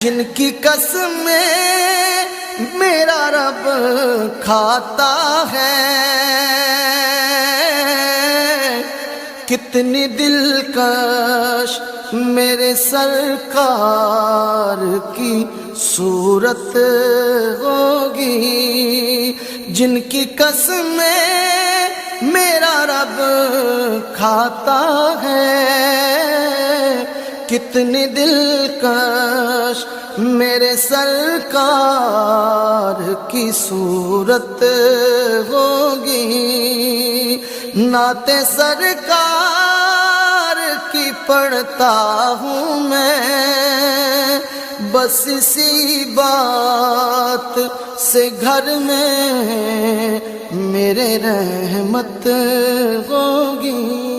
جن کی قسمیں میرا رب کھاتا ہے، کتنی دلکش میرے سرکار کی صورت ہوگی۔ جن کی قسمیں میرا رب کھاتا ہے، کتنی دلکش میرے سرکار کی صورت ہوگی۔ نعت سرکار کی پڑھتا ہوں میں، بس اسی بات سے گھر میں میرے رحمت ہوگی۔